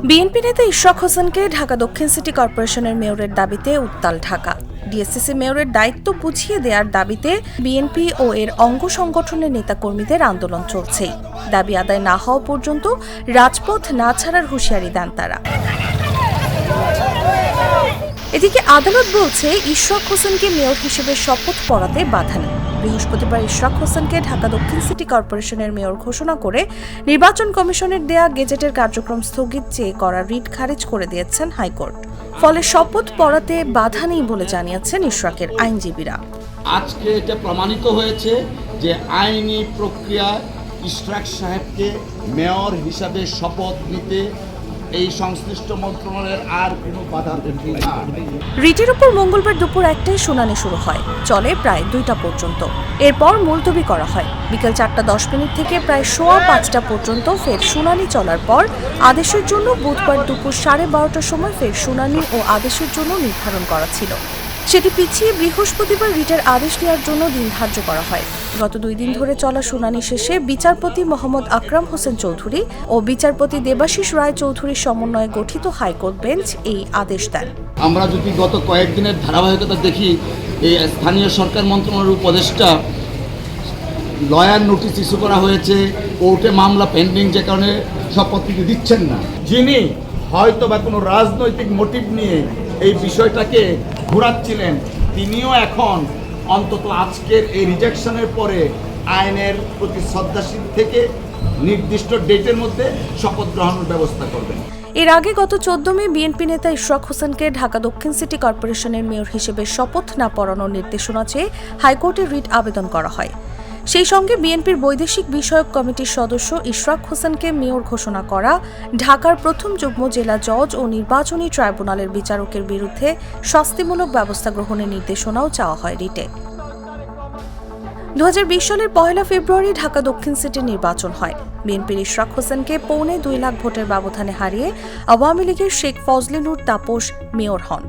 BNP নেতা ইশরাক হোসেনকে ঢাকা দক্ষিণ সিটি কর্পোরেশনের মেয়রের দাবিতে উত্তাল ঢাকা। ডিএসসিসি মেয়রের দায়িত্ব বুঝিয়ে দেওয়ার দাবিতে বিএনপি ও এর অঙ্গ সংগঠনের নেতাকর্মীদের আন্দোলন চলছেই। দাবি আদায় না হওয়া পর্যন্ত রাজপথ না ছাড়ার হুঁশিয়ারি দেন তারা। এদিকে আদালত বলছে ইশরাক হোসেনকে মেয়র হিসেবে শপথ পড়াতে বাধা নেই। বৃহস্পতিবার ইশরাক হোসেনকে ঢাকা দক্ষিণ সিটি কর্পোরেশনের মেয়র ঘোষণা করে নির্বাচন কমিশনের দেয়া গেজেটের কার্যক্রম স্থগিত চেয়ে করা রিট খারিজ করে দিয়েছেন হাইকোর্ট। ফলে শপথ পড়াতে বাধা নেই বলে জানিয়েছেন ইশরাকের আইনজীবীরা। আজকে এটা প্রমাণিত হয়েছে যে আইনি প্রক্রিয়া ইশরাক সাহেবকে মেয়র হিসাবে শপথ নিতে এই সংশ্লিষ্ট মন্ত্রণালয়ের আর কোনো বাধা দেবে না। রিটের উপর মঙ্গলবার দুপুর 1টায় শুনানি শুরু হয়, চলে প্রায় 2টা পর্যন্ত। এরপর মুলতবি করা হয়। বিকেল 4:10 থেকে প্রায় 5:15 পর্যন্ত ফের শুনানি চলার পর আদেশের জন্য বুধবার দুপুর 12:30টার সময় ফের শুনানি ও আদেশের জন্য নির্ধারণ করা ছিল। সেটি পিছিয়ে বৃহস্পতিবার রিটের আদেশ দেওয়ার জন্য দিন ধার্য করা হয়। গত 2 দিন ধরে চলা শুনানি শেষে বিচারপতি মোহাম্মদ আকরাম হোসেন চৌধুরী ও বিচারপতি দেবাশিস রায় চৌধুরীর সমন্বয়ে গঠিত হাইকোর্ট বেঞ্চ এই আদেশ দেন। আমরা যদি গত কয়েকদিনের ধারাবাহিকতা দেখি, এই স্থানীয় সরকার মন্ত্রণালয়ের উপদেষ্টা লয়ার নোটিশ ইস্যু করা হয়েছে, কোর্টে মামলা পেন্ডিং, যে কারণে শপথ দিচ্ছেন না। যিনি হয়তো বা কোনো রাজনৈতিক মোটিভ নিয়ে এই বিষয়টাকে ঘোরাচ্ছিলেন, তিনিও এখন অন্তত আজকের এই রিজেকশনের পরে আইনের প্রতি শ্রদ্ধাশীল থেকে নির্দিষ্ট ডেটের মধ্যে শপথ গ্রহণের ব্যবস্থা করবেন। এর আগে গত 14 মে বিএনপি নেতা ইশরাক হোসেনকে ঢাকা দক্ষিণ সিটি কর্পোরেশনের মেয়র হিসেবে শপথ না পড়ানোর নির্দেশনা চেয়ে হাইকোর্টে রিট আবেদন করা হয়। সেই সঙ্গে বিএনপির বৈদেশিক বিষয়ক কমিটির সদস্য ইশরাক হোসেনকে মেয়র ঘোষণা করা, ঢাকার প্রথম যুগ্ম জেলা জজ ও নির্বাচনী ট্রাইব্যুনালের বিচারকের বিরুদ্ধে শাস্তিমূলক ব্যবস্থা গ্রহণের নির্দেশনাও চাওয়া হয় রিটে। 2020 সালের 1 ফেব্রুয়ারি ঢাকা দক্ষিণ সিটির নির্বাচন হয়। বিএনপির ইশরাক হোসেনকে 2.25 লাখ ভোটের ব্যবধানে হারিয়ে আওয়ামী লীগের শেখ ফজলে নূর তাপস মেয়র হন।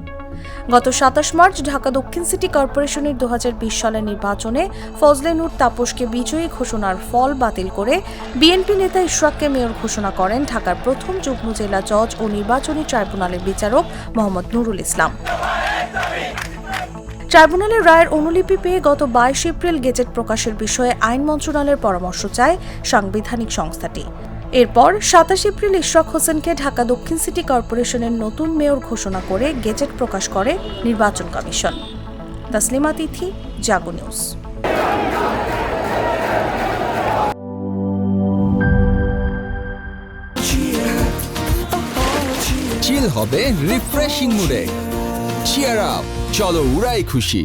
গত 27 মার্চ ঢাকা দক্ষিণ সিটি কর্পোরেশনের 2020 সালের নির্বাচনে ফজলে নূর তাপসকে বিজয়ী ঘোষণার ফল বাতিল করে বিএনপি নেতা ইশরাককে মেয়র ঘোষণা করেন ঢাকার প্রথম যুগ্ম জেলা জজ ও নির্বাচনী ট্রাইব্যুনালের বিচারক মোহাম্মদ নুরুল ইসলাম। ট্রাইব্যুনালের রায়ের অনুলিপি পেয়ে গত 22 এপ্রিল গেজেট প্রকাশের বিষয়ে আইন মন্ত্রণালয়ের পরামর্শ চায় সাংবিধানিক সংস্থাটি। এরপর 27 এপ্রিল ইশরাক হোসেনকে ঢাকা দক্ষিণ সিটি কর্পোরেশনের নতুন মেয়র ঘোষণা করে গেজেট প্রকাশ করে নির্বাচন কমিশন। তাসলিমা তিথি, জাগো নিউজ। চিল হবে রিফ্রেশিং মুডে। চিয়ার আপ, চলো উড়াই খুশি।